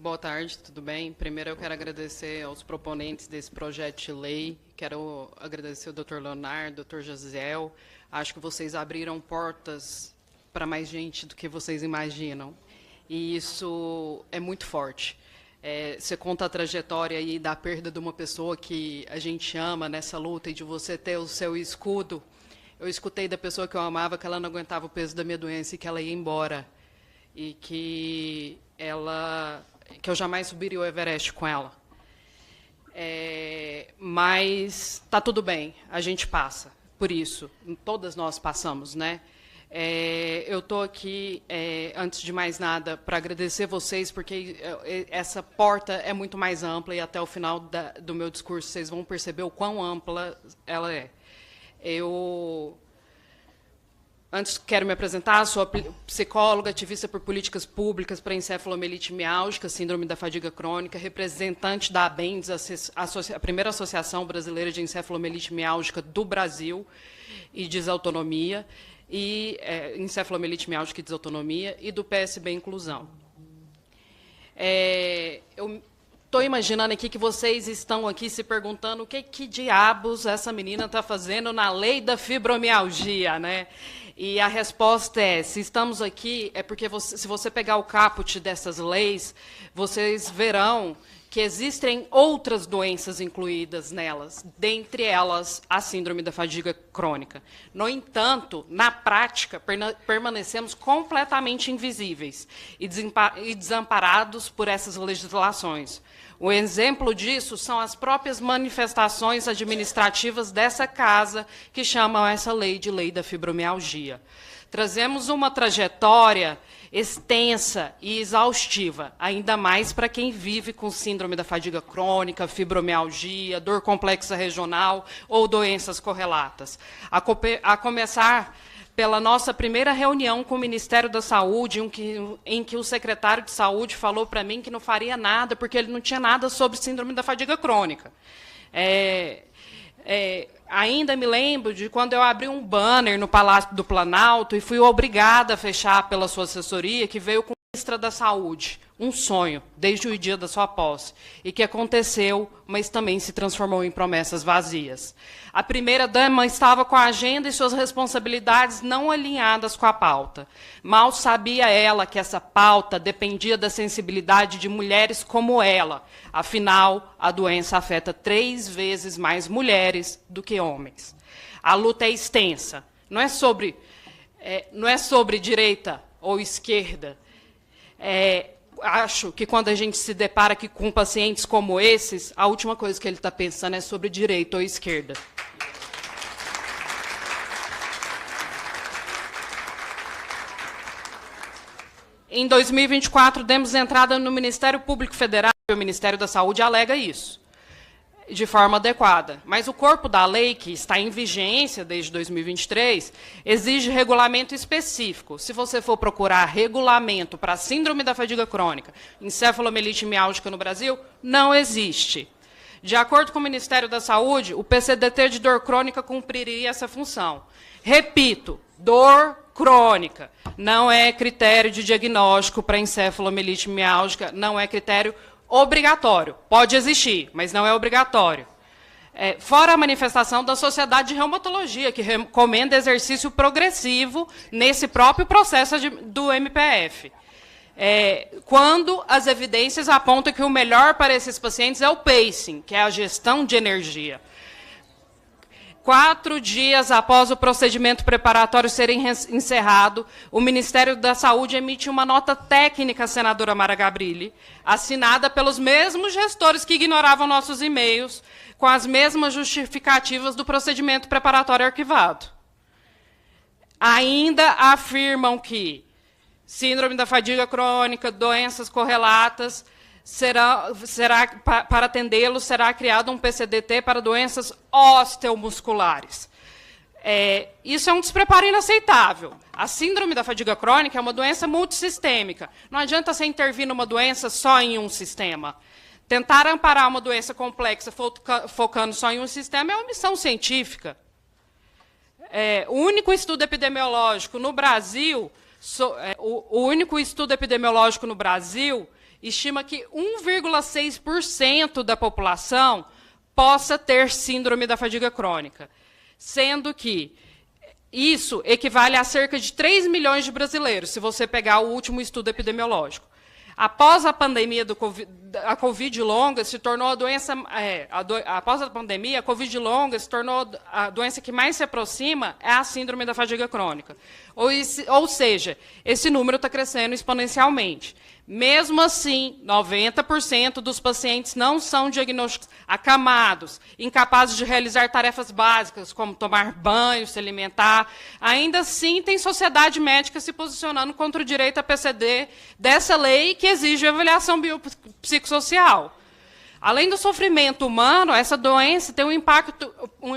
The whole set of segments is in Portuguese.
Boa tarde, tudo bem? Primeiro eu quero agradecer aos proponentes desse projeto de lei, quero agradecer ao Dr. Leonardo, Dr. Josiel. Acho que vocês abriram portas para mais gente do que vocês imaginam, e isso é muito forte. Você conta a trajetória aí da perda de uma pessoa que a gente ama nessa luta e de você ter o seu escudo. Eu escutei da pessoa que eu amava que ela não aguentava o peso da minha doença e que ela ia embora, e que eu jamais subiria o Everest com ela. Mas está tudo bem, a gente passa por isso, todas nós passamos, né? Eu estou aqui, antes de mais nada, para agradecer vocês, porque essa porta é muito mais ampla e até o final do meu discurso vocês vão perceber o quão ampla ela é. Antes, quero me apresentar, sou psicóloga, ativista por políticas públicas para encefalomielite miálgica, síndrome da fadiga crônica, representante da ABENDES, a primeira associação brasileira de encefalomielite miálgica do Brasil, e desautonomia, encefalomielite miálgica e desautonomia, e do PSB Inclusão. Eu estou imaginando aqui que vocês estão aqui se perguntando o que diabos essa menina está fazendo na lei da fibromialgia, né? E a resposta é, se estamos aqui, é porque se você pegar o caput dessas leis, vocês verão que existem outras doenças incluídas nelas, dentre elas a síndrome da fadiga crônica. No entanto, na prática, permanecemos completamente invisíveis e desamparados por essas legislações. O exemplo disso são as próprias manifestações administrativas dessa casa, que chamam essa lei de lei da fibromialgia. Trazemos uma trajetória extensa e exaustiva, ainda mais para quem vive com síndrome da fadiga crônica, fibromialgia, dor complexa regional ou doenças correlatas. A começar pela nossa primeira reunião com o Ministério da Saúde, em que o secretário de Saúde falou para mim que não faria nada, porque ele não tinha nada sobre síndrome da fadiga crônica. Ainda me lembro de quando eu abri um banner no Palácio do Planalto e fui obrigada a fechar pela sua assessoria, que veio com a ministra da Saúde, um sonho, desde o dia da sua posse, e que aconteceu, mas também se transformou em promessas vazias. A primeira-dama estava com a agenda e suas responsabilidades não alinhadas com a pauta. Mal sabia ela que essa pauta dependia da sensibilidade de mulheres como ela. Afinal, a doença afeta 3 vezes mais mulheres do que homens. A luta é extensa. Não é sobre direita ou esquerda. Acho que quando a gente se depara aqui com pacientes como esses, a última coisa que ele está pensando é sobre direita ou esquerda. Em 2024, demos entrada no Ministério Público Federal, e o Ministério da Saúde alega isso, de forma adequada. Mas o corpo da lei, que está em vigência desde 2023, exige regulamento específico. Se você for procurar regulamento para a síndrome da fadiga crônica, encefalomielite miálgica no Brasil, não existe. De acordo com o Ministério da Saúde, o PCDT de dor crônica cumpriria essa função. Repito, dor crônica não é critério de diagnóstico para encefalomielite miálgica, não é critério obrigatório. Pode existir, mas não é obrigatório. Fora a manifestação da Sociedade de Reumatologia, que recomenda exercício progressivo nesse próprio processo do MPF. Quando as evidências apontam que o melhor para esses pacientes é o pacing, que é a gestão de energia. 4 dias após o procedimento preparatório ser encerrado, o Ministério da Saúde emite uma nota técnica à senadora Mara Gabrilli, assinada pelos mesmos gestores que ignoravam nossos e-mails, com as mesmas justificativas do procedimento preparatório arquivado. Ainda afirmam que síndrome da fadiga crônica, doenças correlatas, para atendê-los, será criado um PCDT para doenças osteomusculares. Isso é um despreparo inaceitável. A síndrome da fadiga crônica é uma doença multissistêmica. Não adianta você intervir numa doença só em um sistema. Tentar amparar uma doença complexa focando só em um sistema é uma missão científica. O único estudo epidemiológico no Brasil estima que 1,6% da população possa ter síndrome da fadiga crônica, sendo que isso equivale a cerca de 3 milhões de brasileiros, se você pegar o último estudo epidemiológico. Após a pandemia a Covid longa se tornou a doença. Após a pandemia, a Covid longa se tornou a doença que mais se aproxima é a síndrome da fadiga crônica. Ou seja, esse número está crescendo exponencialmente. Mesmo assim, 90% dos pacientes não são diagnósticos acamados, incapazes de realizar tarefas básicas, como tomar banho, se alimentar. Ainda assim, tem sociedade médica se posicionando contra o direito a PCD dessa lei que exige avaliação biopsicossocial. Além do sofrimento humano, essa doença tem um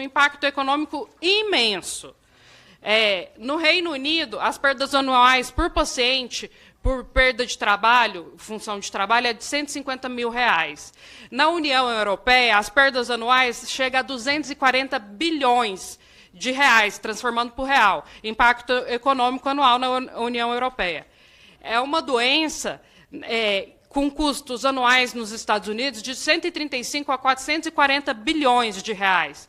impacto econômico imenso. No Reino Unido, as perdas anuais por paciente por perda de trabalho, função de trabalho, é de R$150 mil. Na União Europeia, as perdas anuais chegam a 240 bilhões de reais, transformando por real, impacto econômico anual na União Europeia. É uma doença com custos anuais nos Estados Unidos de 135 a 440 bilhões de reais.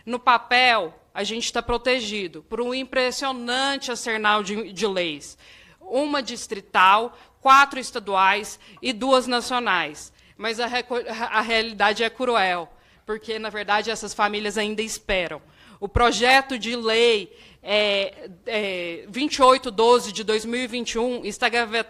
No papel, a gente está protegido por um impressionante arsenal de leis. Uma distrital, 4 estaduais e 2 nacionais. Mas a realidade é cruel, porque, na verdade, essas famílias ainda esperam. O projeto de lei 2812 de 2021 está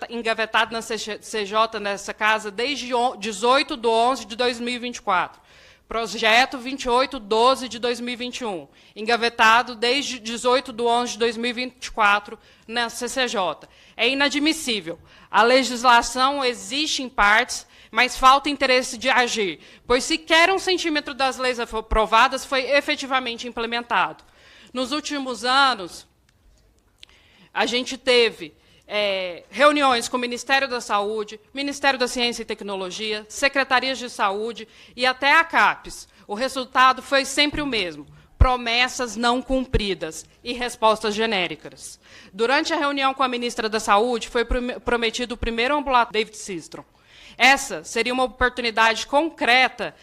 engavetado na CJ, nessa casa, desde 18/11 de 2024. Projeto 2812 de 2021, engavetado desde 18/11 de 2024 na CCJ. É inadmissível. A legislação existe em partes, mas falta interesse de agir, pois sequer 1 centímetro das leis aprovadas foi efetivamente implementado. Nos últimos anos, a gente teve reuniões com o Ministério da Saúde, Ministério da Ciência e Tecnologia, Secretarias de Saúde e até a CAPES. O resultado foi sempre o mesmo: promessas não cumpridas e respostas genéricas. Durante a reunião com a ministra da Saúde, foi prometido o primeiro ambulatório David Sistrom. Essa seria uma oportunidade concreta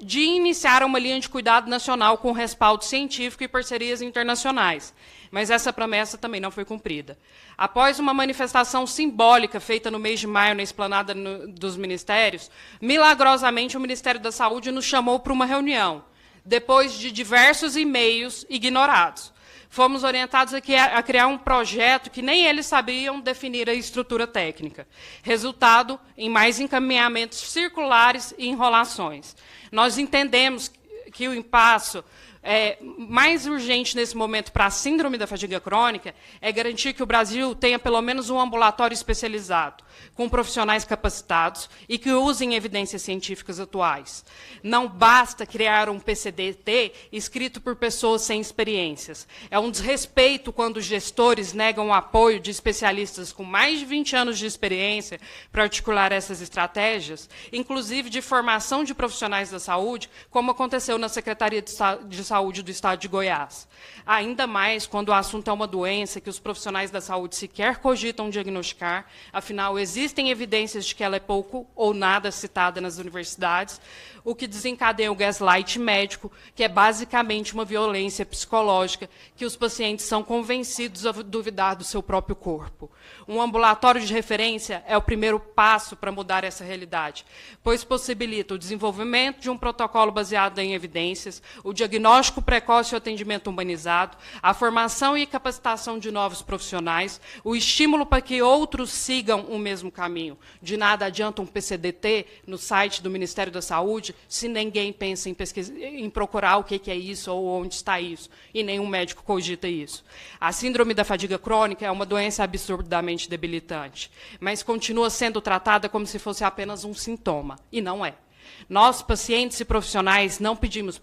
de iniciar uma linha de cuidado nacional com respaldo científico e parcerias internacionais. Mas essa promessa também não foi cumprida. Após uma manifestação simbólica feita no mês de maio na esplanada dos ministérios, milagrosamente o Ministério da Saúde nos chamou para uma reunião, depois de diversos e-mails ignorados. Fomos orientados aqui a criar um projeto que nem eles sabiam definir a estrutura técnica. Resultado em mais encaminhamentos circulares e enrolações. Nós entendemos que o impasse mais urgente nesse momento para a síndrome da fadiga crônica é garantir que o Brasil tenha pelo menos um ambulatório especializado, com profissionais capacitados e que usem evidências científicas atuais. Não basta criar um PCDT escrito por pessoas sem experiências. É um desrespeito quando os gestores negam o apoio de especialistas com mais de 20 anos de experiência para articular essas estratégias, inclusive de formação de profissionais da saúde, como aconteceu na Secretaria de Saúde do Estado de Goiás. Ainda mais quando o assunto é uma doença que os profissionais da saúde sequer cogitam diagnosticar, afinal, existem evidências de que ela é pouco ou nada citada nas universidades, o que desencadeia o gaslight médico, que é basicamente uma violência psicológica que os pacientes são convencidos a duvidar do seu próprio corpo. Um ambulatório de referência é o primeiro passo para mudar essa realidade, pois possibilita o desenvolvimento de um protocolo baseado em evidências, o diagnóstico precoce e o atendimento humanizado, a formação e capacitação de novos profissionais, o estímulo para que outros sigam o mesmo caminho. De nada adianta um PCDT no site do Ministério da Saúde se ninguém pensa em procurar o que é isso ou onde está isso, e nenhum médico cogita isso. A síndrome da fadiga crônica é uma doença absurdamente debilitante, mas continua sendo tratada como se fosse apenas um sintoma, e não é. Nós, pacientes e profissionais, não pedimos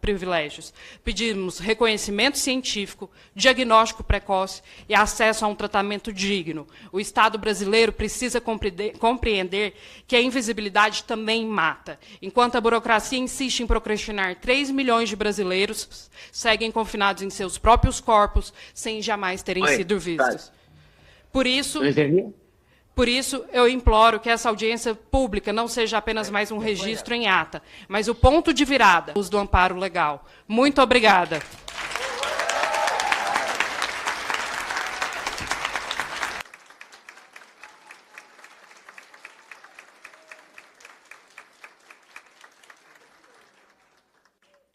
privilégios, pedimos reconhecimento científico, diagnóstico precoce e acesso a um tratamento digno. O Estado brasileiro precisa compreender que a invisibilidade também mata. Enquanto a burocracia insiste em procrastinar, 3 milhões de brasileiros seguem confinados em seus próprios corpos, sem jamais terem sido vistos. Por isso... Por isso, eu imploro que essa audiência pública não seja apenas mais um registro em ata, mas o ponto de virada do amparo legal. Muito obrigada.